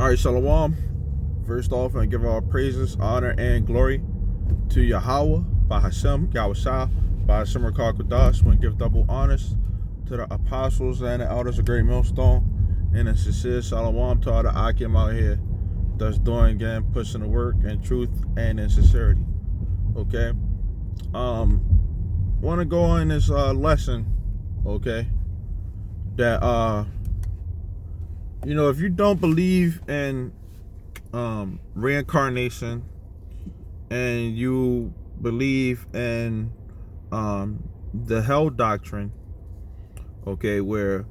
All right, Shalom. First off, I give all praises, honor, and glory to Yahweh, by Hashem, Yahushua, by Hashem Rakar Kodash. We give double honors to the apostles and the elders of Great Millstone, and a sincere Shalom to all the Akim out here that's doing again, pushing the work in truth and in sincerity. Okay? Want to go on this lesson, okay? That if you don't believe in reincarnation and you believe in the hell doctrine, okay, where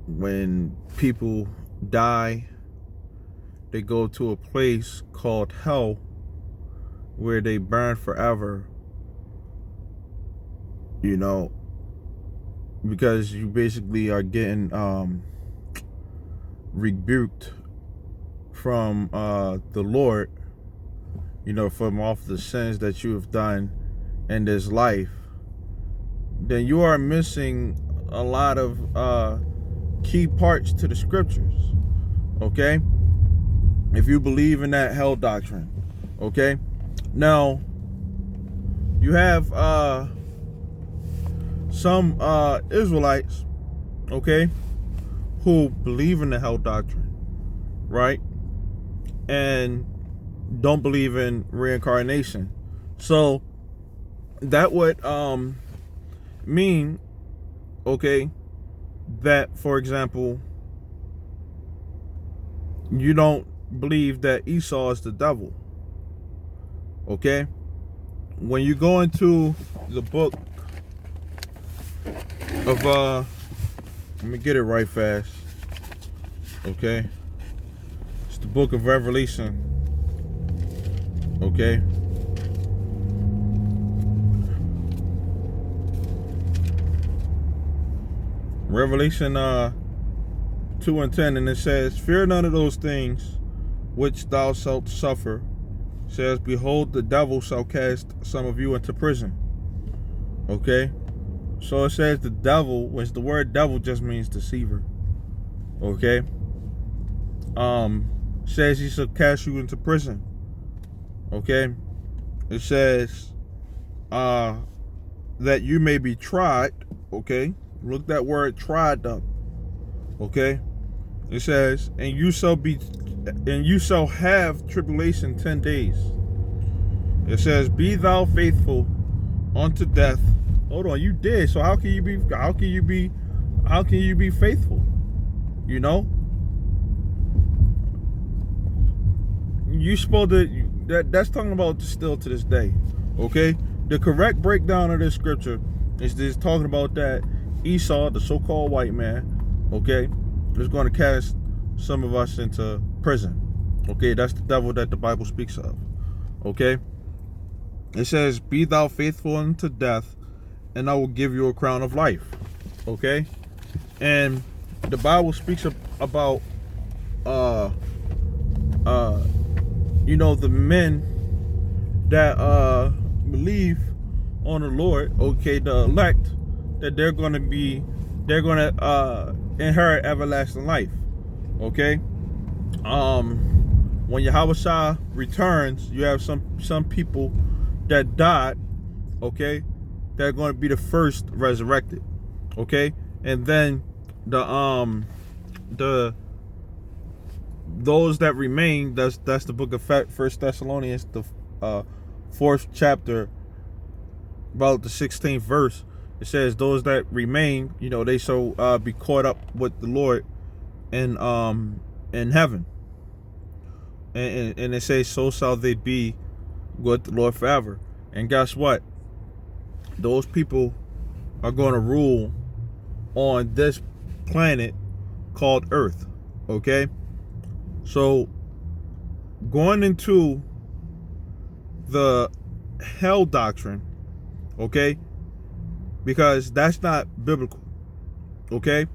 when people die, they go to a place called hell where they burn forever, because you basically are getting rebuked from the Lord, from off the sins that you have done in this life. Then you are missing a lot of key parts to the scriptures, okay? If you believe in that hell doctrine, okay? Now, you have some Israelites, okay, who believe in the hell doctrine, right? And don't believe in reincarnation. So that would mean, okay, that, for example, you don't believe that Esau is the devil, okay? When you go into the book of let me get it right fast, okay? It's the book of Revelation, okay? Revelation 2:10, and it says, "Fear none of those things which thou shalt suffer. It says, behold, the devil shall cast some of you into prison." Okay? So it says the devil, which the word devil just means deceiver. Okay? Says he shall cast you into prison. Okay? It says that you may be tried. Okay? Look that word tried up. Okay? It says, and you shall have tribulation 10 days. It says, be thou faithful unto death. Hold on, you did. So how can you be faithful? You supposed to, that's talking about still to this day. Okay? The correct breakdown of this scripture is this talking about that Esau, the so-called white man, okay, is going to cast some of us into prison. Okay, that's the devil that the Bible speaks of. Okay? It says, be thou faithful unto death, and I will give you a crown of life. Okay? And the Bible speaks about the men that believe on the Lord, okay, the elect, that they're gonna inherit everlasting life. Okay? When Yahushua returns, you have some people that died, okay, that are going to be the first resurrected, okay, and then those that remain, that's the book of 1 Thessalonians, the 4th chapter, about the 16th verse. It says those that remain, they shall be caught up with the Lord in heaven. And it says, so shall they be with the Lord forever. And guess what? Those people are going to rule on this planet called Earth. Okay? So, going into the hell doctrine, okay? Because that's not biblical. Okay?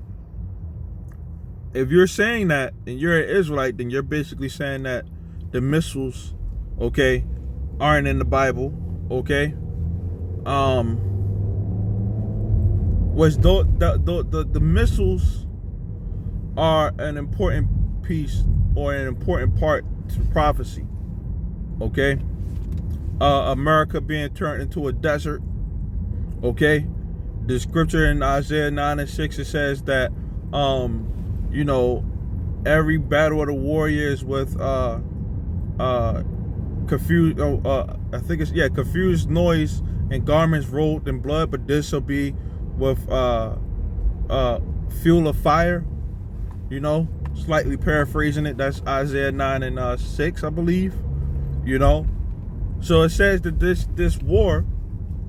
If you're saying that and you're an Israelite, then you're basically saying that the missiles, okay, aren't in the Bible, okay? Was the missiles are an important piece or an important part to prophecy. Okay, America being turned into a desert. Okay, the scripture in Isaiah 9:6, it says that every battle of the warriors with confused confused noise and garments rolled in blood, but this will be with fuel of fire. Slightly paraphrasing it. That's Isaiah 9:6, I believe. So it says that this war,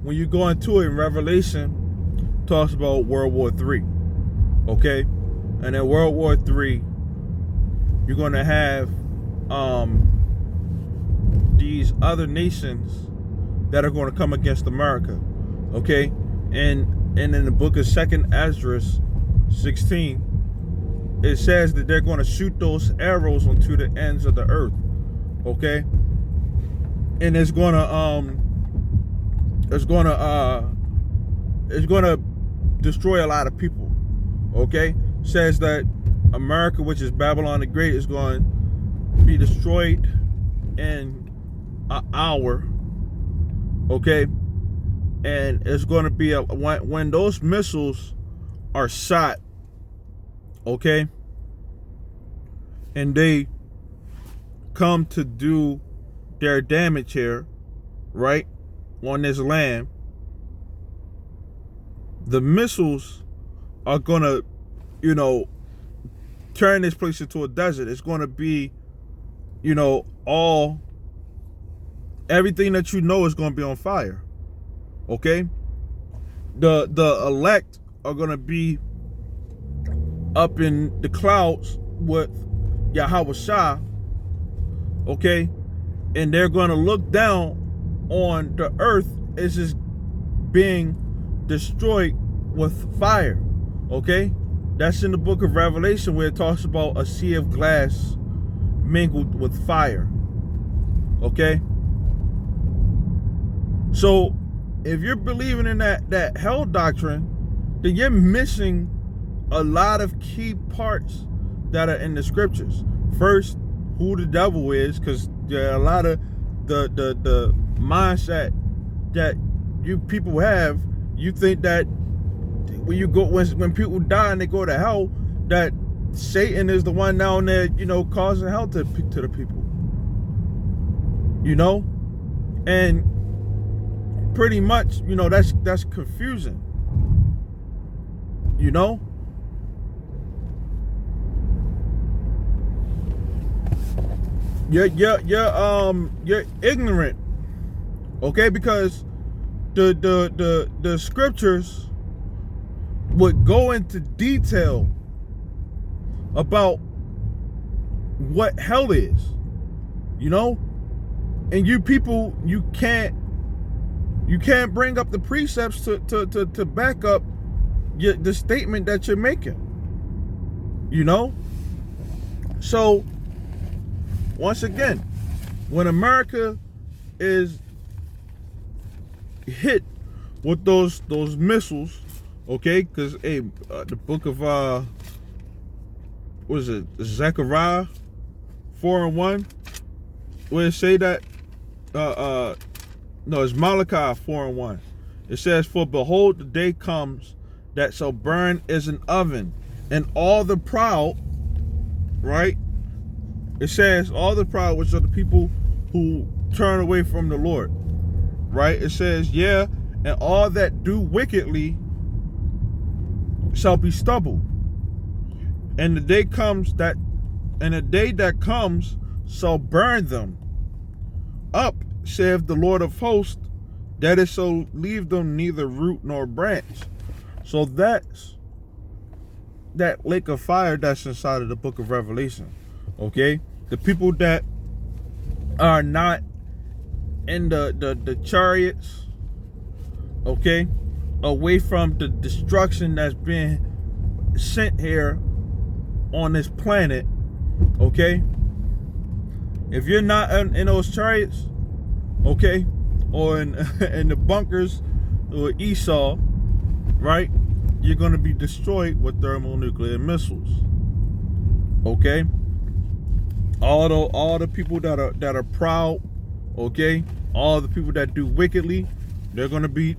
when you go into it in Revelation, talks about World War III. Okay, and in World War III, you're going to have these other nations that are going to come against America. Okay, and in the book of 2nd Ezra 16, it says that they're going to shoot those arrows onto the ends of the earth. Okay, and it's going to destroy a lot of people. Okay, says that America, which is Babylon the Great, is going to be destroyed in an hour. Okay, and it's going to be when those missiles are shot. Okay, and they come to do their damage here, right, on this land, the missiles are gonna, turn this place into a desert. It's gonna be, everything that is gonna be on fire. Okay, the elect are gonna be up in the clouds with Yahweh Shah. Okay, and they're gonna look down on the earth as just being destroyed with fire. Okay, that's in the book of Revelation, where it talks about a sea of glass mingled with fire. Okay, so if you're believing in that hell doctrine, then you're missing a lot of key parts that are in the scriptures. First, who the devil is, because there are a lot of the mindset that you people have. You think that when people die and they go to hell, that Satan is the one down there, causing hell to the people. And pretty much, that's confusing. You're ignorant. Okay, because the scriptures would go into detail about what hell is, and you people, you can't bring up the precepts to back up the statement that you're making. So once again, when America is hit with those missiles, okay, because the book of what is it, Zechariah 4:1, where it say that no, it's Malachi 4:1. It says, "For behold, the day comes that shall burn as an oven, and all the proud," right? It says all the proud, which are the people who turn away from the Lord, right? It says, yeah, and all that do wickedly shall be stubble. And the day that comes shall burn them up, saith the Lord of hosts, that it shall leave them neither root nor branch. So that's that lake of fire that's inside of the book of Revelation. Okay, the people that are not in the chariots, okay, away from the destruction that's being sent here on this planet, okay, if you're not in those chariots, okay, or in the bunkers or Esau, right, you're going to be destroyed with thermonuclear missiles. Okay, all the people that are proud, okay, all the people that do wickedly, they're gonna be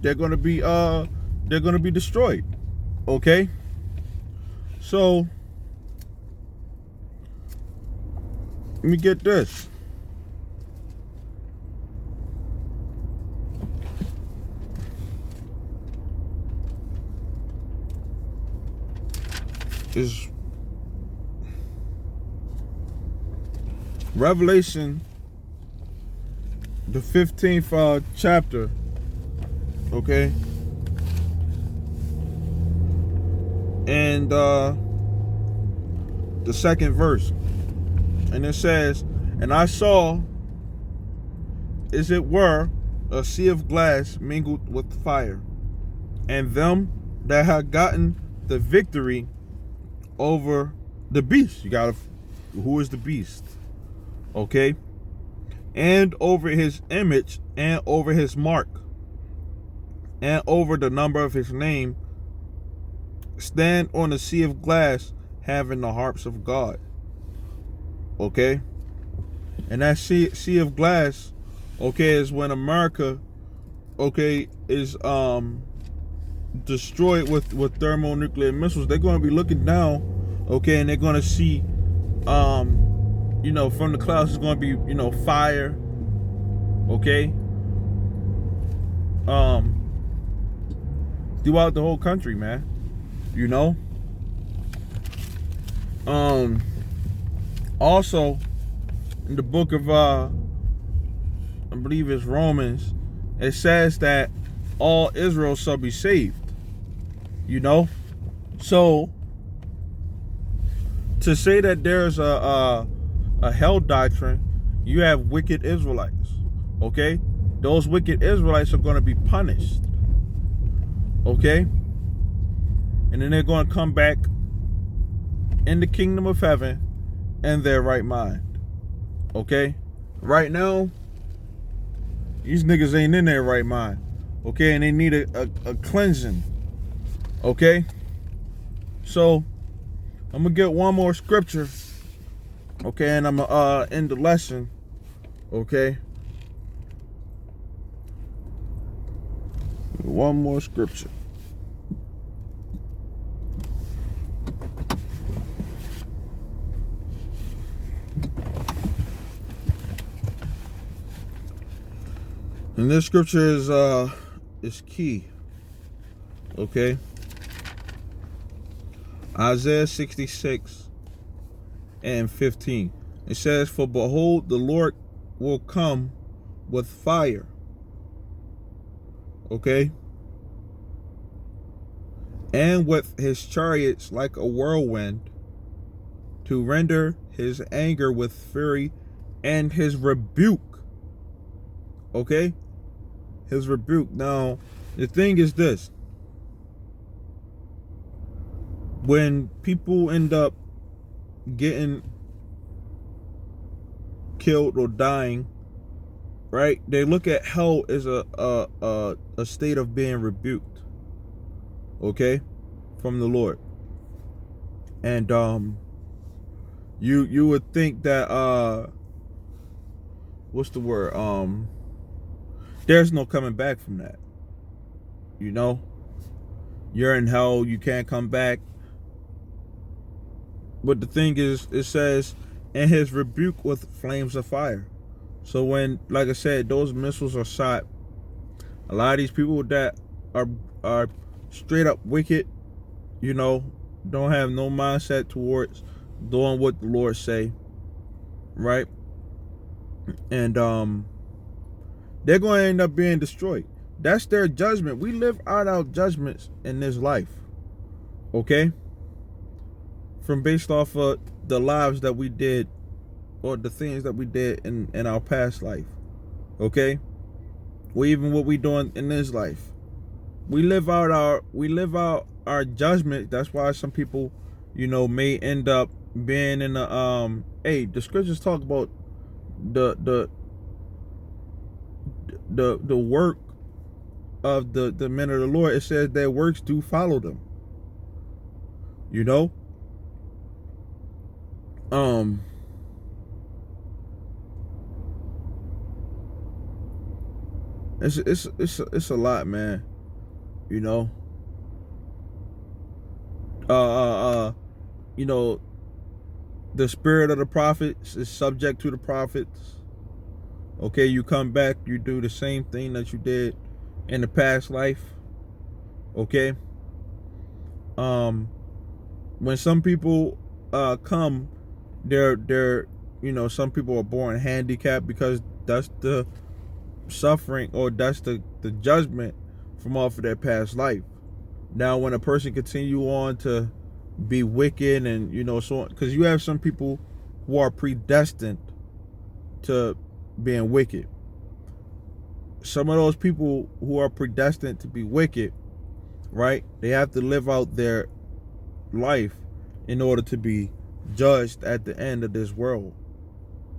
destroyed. Okay, so let me get this. Is Revelation, the 15th chapter, okay, and the second verse, and it says, "And I saw, as it were, a sea of glass mingled with fire, and them that had gotten the victory over the beast." You gotta, who is the beast? Okay, and over his image, and over his mark, and over the number of his name, stand on the sea of glass, having the harps of God. Okay, and that sea of glass, okay, is when America, okay, is destroyed with thermonuclear missiles. They're going to be looking down, okay, and they're going to see, from the clouds is going to be, fire, okay, throughout the whole country, man. Also in the book of I believe it's Romans, it says that all Israel shall be saved. So to say that there's a hell doctrine, you have wicked Israelites. Okay, those wicked Israelites are going to be punished. Okay, and then they're going to come back in the kingdom of heaven in their right mind. Okay, right now these niggas ain't in their right mind. Okay, and they need a cleansing. Okay, so I'm gonna get one more scripture. Okay, and I'm gonna end the lesson. Okay, one more scripture. And this scripture is key. Okay, Isaiah 66:15. It says, "For behold, the Lord will come with fire." Okay, and with his chariots like a whirlwind, to render his anger with fury and his rebuke. Okay, his rebuke. Now, the thing is this: when people end up getting killed or dying, right, they look at hell as a state of being rebuked, okay, from the Lord. And you would think that what's the word, there's no coming back from that. You're in hell, you can't come back. But the thing is, it says, "and his rebuke with flames of fire." So when, like I said, those missiles are shot, a lot of these people that are straight up wicked, don't have no mindset towards doing what the Lord say, right? And they're going to end up being destroyed. That's their judgment. We live out our judgments in this life, okay? From based off of the lives that we did, or the things that we did in our past life, okay? Or even what we doing in this life. We live out our judgment. That's why some people, may end up being in the the scriptures talk about the work of the men of the Lord. It says their works do follow them. um it's a lot, man. You know, uh, uh, uh, you know, the spirit of the prophets is subject to the prophets. Okay, you come back, you do the same thing that you did in the past life. Okay, when some people come, they're some people are born handicapped because that's the suffering, or that's the judgment from off of their past life. Now when a person continue on to be wicked, and so on, because you have some people who are predestined to being wicked. Some of those people who are predestined to be wicked, right, they have to live out their life in order to be judged at the end of this world.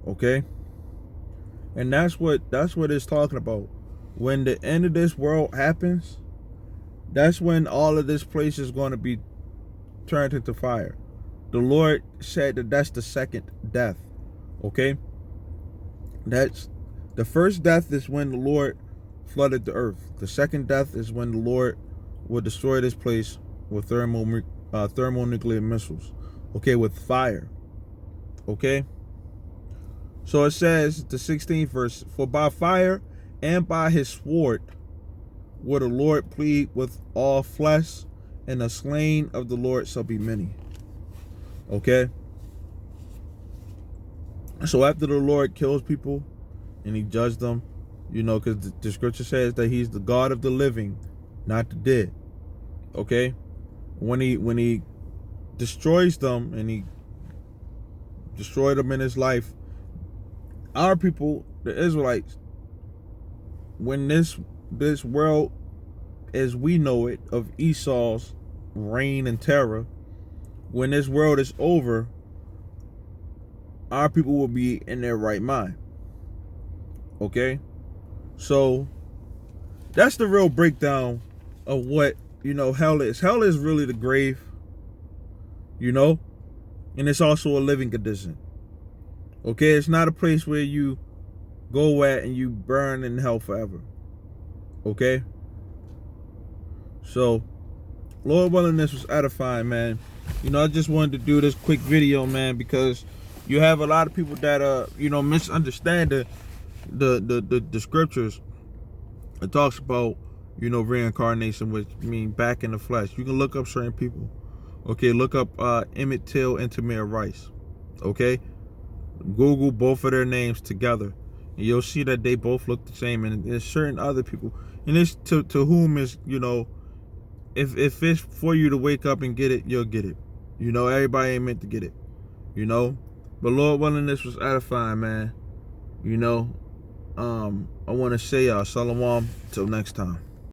Okay, and that's what it's talking about. When the end of this world happens, that's when all of this place is going to be turned into fire. The Lord said that that's the second death. Okay, that's the first death is when the Lord flooded the earth. The second death is when the Lord will destroy this place with thermonuclear missiles. Okay, with fire. Okay, so it says, the 16th verse, for by fire and by his sword will the Lord plead with all flesh, and the slain of the Lord shall be many. Okay, so after the Lord kills people and he judged them, because the scripture says that he's the God of the living, not the dead. Okay, when he destroys them, and he destroyed them in his life, our people, the Israelites, when this world as we know it, of Esau's reign and terror, when this world is over, our people will be in their right mind. Okay, so that's the real breakdown of what hell is. Hell is really the grave, and it's also a living condition. Okay, it's not a place where you go at and you burn in hell forever. Okay, so Lord willing, this was edifying, man. I just wanted to do this quick video, man, because you have a lot of people that misunderstand the scriptures. It talks about reincarnation, which means back in the flesh. You can look up certain people. Okay, look up Emmett Till and Tamir Rice. Okay, Google both of their names together, and you'll see that they both look the same. And there's certain other people, and it's to whom is if it's for you to wake up and get it, you'll get it. Everybody ain't meant to get it. But Lord willing, this was edifying, man. I want to say Shalom till next time.